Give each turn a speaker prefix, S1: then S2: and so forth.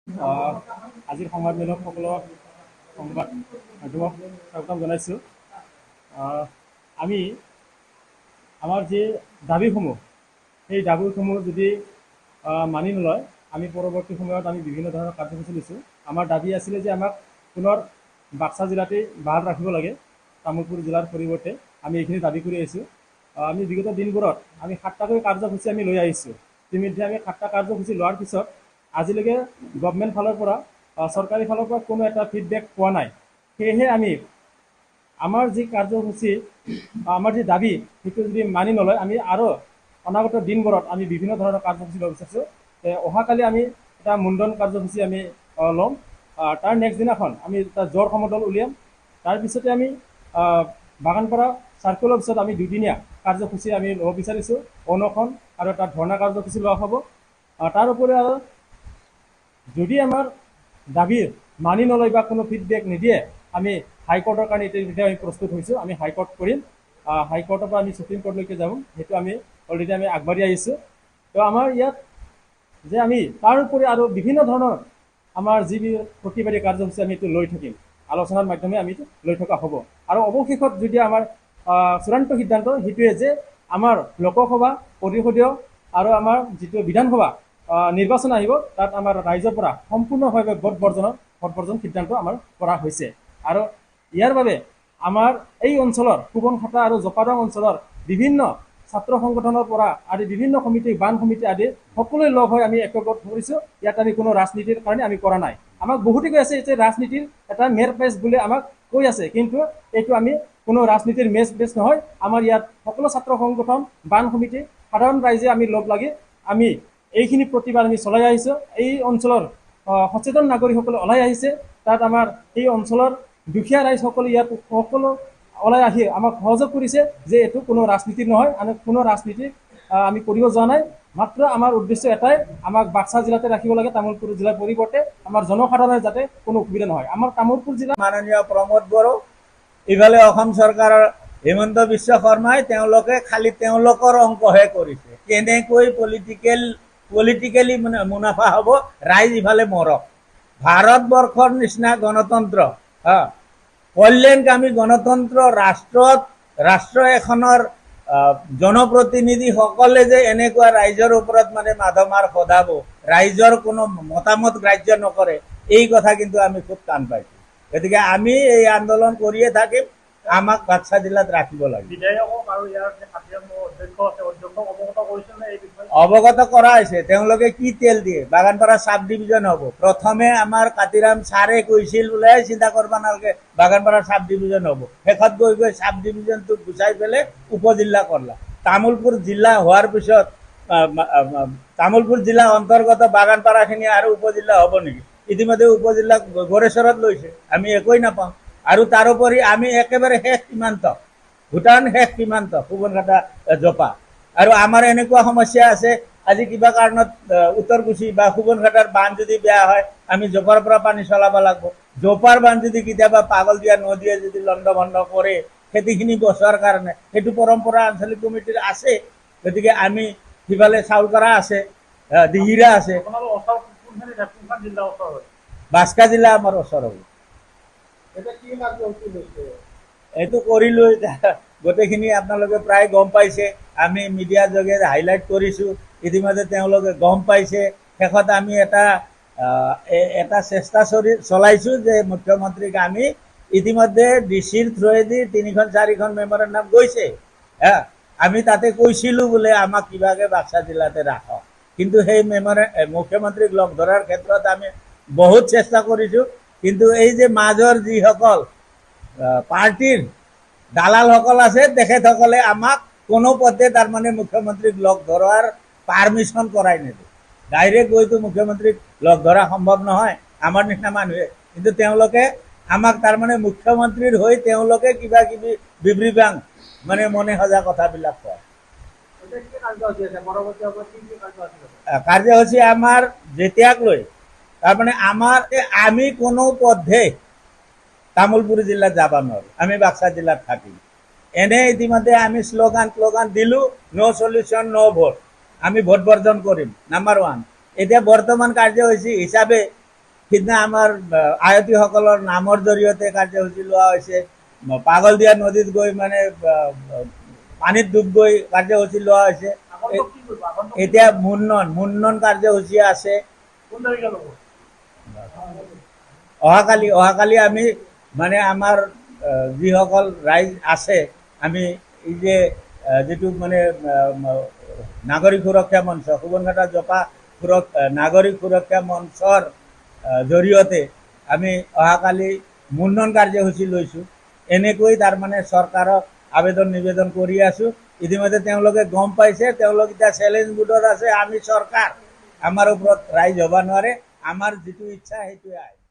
S1: আজিৰ সংবাদমেলক সকলক সংবাদ মাধ্যমক স্বাগতম জনাইছোঁ। আমি আমাৰ যি দাবীসমূহ সেই দাবীসমূহ যদি মানি নলয় আমি পৰৱৰ্তী সময়ত আমি বিভিন্ন ধৰণৰ কাৰ্যসূচী লৈছোঁ। আমাৰ দাবী আছিলে যে আমাক পুনৰ বাক্সা জিলাতেই বাহাল ৰাখিব লাগে, তামোলপুৰ জিলাৰ পৰিৱৰ্তে আমি এইখিনি দাবী কৰি আহিছোঁ। আমি বিগত দিনবোৰত আমি 7টাকৈ কাৰ্যসূচী আমি লৈ আহিছোঁ। ইতিমধ্যে আমি 7টা কাৰ্যসূচী লোৱাৰ পিছত আজিলৈকে গভৰ্ণমেণ্ট ফালৰ পৰা চৰকাৰী ফালৰ পৰা কোনো এটা ফিডবেক পোৱা নাই। সেয়েহে আমি আমাৰ যি কাৰ্যসূচী আমাৰ যি দাবী সেইটো যদি মানি নলয় আমি আৰু অনাগত দিনবোৰত আমি বিভিন্ন ধৰণৰ কাৰ্যসূচী ল'ব বিচাৰিছোঁ। অহাকালি আমি এটা মুণ্ডন কাৰ্যসূচী আমি ল'ম। তাৰ নেক্সট দিনাখন আমি এটা জ্বৰ সমদল উলিয়াম। তাৰপিছতে আমি বাগানপাৰা চাৰ্কল অফিচত আমি 2দিনীয়া কাৰ্যসূচী আমি ল'ব বিচাৰিছোঁ, অনশন আৰু এটা ধৰ্ণা কাৰ্যসূচী লোৱা হ'ব। তাৰ উপৰি আৰু যদি আমাৰ দাবী মানি নলয় বা কোনো ফিডবেক নিদিয়ে আমি হাইকোৰ্টৰ কাৰণে এতিয়া আমি প্ৰস্তুত হৈছোঁ। আমি হাইকোৰ্ট কৰিম, হাইকোৰ্টৰ পৰা আমি সুপ্ৰিম কোৰ্টলৈকে যাম, সেইটো আমি অলৰেডি আমি আগবাঢ়ি আহিছোঁ। তো আমাৰ ইয়াত যে আমি তাৰ উপৰি আৰু বিভিন্ন ধৰণৰ আমাৰ যি প্ৰতিবাদী কাৰ্যসূচী আমি এইটো লৈ থাকিম, আলোচনাৰ মাধ্যমে আমি লৈ থকা হ'ব। আৰু অৱশেষত যদি আমাৰ চূড়ান্ত সিদ্ধান্ত সেইটোৱে যে আমাৰ লোকসভা পৰিষদীয় আৰু আমাৰ যিটো বিধানসভা নিৰ্বাচন আহিব তাত আমাৰ ৰাইজৰ পৰা সম্পূৰ্ণভাৱে ভোট বৰ্জন সিদ্ধান্ত আমাৰ কৰা হৈছে। আৰু ইয়াৰ বাবে আমাৰ এই অঞ্চলৰ সোৱণখাটা আৰু জপাদং অঞ্চলৰ বিভিন্ন ছাত্ৰ সংগঠনৰ পৰা আদি বিভিন্ন সমিতি, বান সমিতি আদি সকলোৱে লগ হৈ আমি একগোট কৰিছোঁ। ইয়াত আমি কোনো ৰাজনীতিৰ কাৰণে আমি কৰা নাই। আমাক বহুতে কৈ আছে যে ৰাজনীতিৰ এটা মেৰ পেজ বুলি আমাক কৈ আছে, কিন্তু এইটো আমি কোনো ৰাজনীতিৰ মেজ পেজ নহয়। আমাৰ ইয়াত সকলো ছাত্ৰ সংগঠন, বান সমিতি, সাধাৰণ ৰাইজে আমি লগ লাগি আমি এইখিনি প্ৰতিবাদ আমি চলাই আহিছোঁ। এই অঞ্চলৰ সচেতন নাগৰিকসকলে ওলাই আহিছে। তাত আমাৰ এই অঞ্চলৰ দুখীয়া ৰাইজসকলে ইয়াত সকলো ওলাই আহি আমাক সহযোগ কৰিছে যে এইটো কোনো ৰাজনীতি নহয়, আমি কোনো ৰাজনীতি আমি কৰিব যোৱা নাই। মাত্ৰ আমাৰ উদ্দেশ্য এটাই, আমাক বাক্সা জিলাতে ৰাখিব লাগে, তামোলপুৰ জিলাৰ পৰিৱৰ্তে আমাৰ জনসাধাৰণৰ যাতে কোনো অসুবিধা নহয়। আমাৰ তামোলপুৰ জিলা
S2: মাননীয় প্ৰমোদ বড়ো, ইফালে অসম চৰকাৰৰ হিমন্ত বিশ্ব শৰ্মাই তেওঁলোকে খালি তেওঁলোকৰ অংকহে কৰিছে। কেনেকৈ পলিটিকেলি মুনাফা হ'ব, ৰাইজ ইফালে মৰক। ভাৰতবৰ্ষৰ নিচিনা গণতন্ত্ৰ, কল্যাণকামী গণতন্ত্ৰ ৰাষ্ট্ৰ এখনৰ জনপ্ৰতিনিধিসকলে যে এনেকুৱা ৰাইজৰ ওপৰত মাধমাৰ সদাব, ৰাইজৰ কোনো মতামত গ্ৰাহ্য নকৰে, এই কথা কিন্তু আমি খুব টান পাইছোঁ। গতিকে আমি এই আন্দোলন কৰিয়ে থাকিম, আমাক বাক্সা জিলাত ৰাখিব লাগে। অৱগত কৰা হৈছে। তেওঁলোকে কি তেল দিয়ে, বাগানপাৰা চাব ডিভিজন হ'ব। প্ৰথমে আমাৰ কাতিৰাম ছাৰে কৈছিল বোলে চিন্তা কৰিব নালাগে, বাগানপাৰা চাব ডিভিজন হ'ব। শেষত গৈ গৈ চাব ডিভিজনটো গুচাই পেলাই উপজিল্লা কৰলা। তামোলপুৰ জিলা হোৱাৰ পিছত তামোলপুৰ জিলা অন্তৰ্গত বাগানপাৰাখিনি আৰু উপজিল্লা হ'ব নেকি? ইতিমধ্যে উপজিল্লা গড়েশ্বৰত লৈছে, আমি একোৱেই নাপাওঁ। আৰু তাৰোপৰি আমি একেবাৰে শেষ সীমান্ত, ভূটান শেষ সীমান্ত, সোৱণখাটা জপা। আৰু আমাৰ এনেকুৱা সমস্যা আছে, আজি কিবা কাৰণত উত্তৰকুছি বা সোৱণখাটাৰ বান্ধ যদি বেয়া হয় আমি জপাৰ পৰা পানী চলাব লাগিব। জপাৰ বান্ধ যদি কেতিয়াবা পাগল দিয়া নদীয়ে যদি লণ্ড ভণ্ড কৰে খেতিখিনি বচোৱাৰ কাৰণে, সেইটো পৰম্পৰা আঞ্চলিক কমিটিৰ আছে। গতিকে আমি সিফালে চাউলপাৰা আছে, দিহিৰা আছে। বাক্সা জিলা আমাৰ ওচৰ হ'ব। এইটো কৰিলোঁ, গোটেইখিনি আপোনালোকে প্ৰায় গম পাইছে। আমি মিডিয়াৰ যোগেৰে হাইলাইট কৰিছোঁ, ইতিমধ্যে তেওঁলোকে গম পাইছে। শেষত আমি এটা চেষ্টা চলাইছোঁ যে মুখ্যমন্ত্ৰীক আমি ইতিমধ্যে ডিচিৰ থ্ৰুৱেদি 3-4খন মেমৰেণ্ডাম গৈছে। আমি তাতে কৈছিলোঁ বোলে আমাক কিবাকে বাক্সা জিলাতে ৰাখক, কিন্তু সেই মুখ্যমন্ত্ৰীক লগ ধৰাৰ ক্ষেত্ৰত আমি বহুত চেষ্টা কৰিছোঁ। কিন্তু এই যে মাজৰ যিসকল পাৰ্টিৰ দালালসকল আছে, তেখেতসকলে আমাক কোনোপধ্যে মুখ্যমন্ত্ৰীক লগ ধৰাৰ পাৰ্মিশ্যন কৰাই নিদিয়ে। ডাইৰেক্ট গৈতো মুখ্যমন্ত্ৰীক লগ ধৰা সম্ভৱ নহয় আমাৰ নিচিনা মানুহে, কিন্তু তেওঁলোকে আমাক মুখ্যমন্ত্ৰীৰ হৈ তেওঁলোকে কিবা কিবি বিবৃবাং মনে সজা কথাবিলাক কয়। কাৰ্যসূচী আমাৰ যেতিয়াক লৈ আমি কোনো পথে তামোলপুৰ জিলাত যাব নোৱাৰোঁ, আমি বাক্সা জিলাত থাকিম। এনে ইতিমধ্যে আমি শ্লোগান দিলোঁ, ন' চলিউশ্যন ন' ভোট। আমি ভোট বৰ্জন কৰিম, নাম্বাৰ 1। এতিয়া বৰ্তমান কাৰ্যসূচী হিচাপে সিদিনা আমাৰ আয়তীসকলৰ নামৰ জৰিয়তে কাৰ্যসূচী লোৱা হৈছে। পাগল দিয়া নদীত গৈ মানে পানীত ডুব গৈ কাৰ্যসূচী লোৱা হৈছে। এতিয়া মুন্নন কাৰ্যসূচী আছে। অহাকালি আমি মানে আমাৰ যিসকল ৰাইজ আছে, আমি এই যে যিটো মানে নাগৰিক সুৰক্ষা মঞ্চ, সুবনঘাটা জপা নাগৰিক সুৰক্ষা মঞ্চৰ জৰিয়তে আমি অহাকালি মুন্নন কাৰ্যসূচী লৈছোঁ। এনেকৈ তাৰমানে চৰকাৰক আবেদন নিবেদন কৰি আছোঁ। ইতিমধ্যে তেওঁলোকে গম পাইছে, তেওঁলোক এতিয়া চেলেঞ্জ মুডত আছে। আমি চৰকাৰ, আমাৰ ওপৰত ৰাইজ হ'ব নোৱাৰে, আমাৰ যিটো ইচ্ছা সেইটোৱে আহে।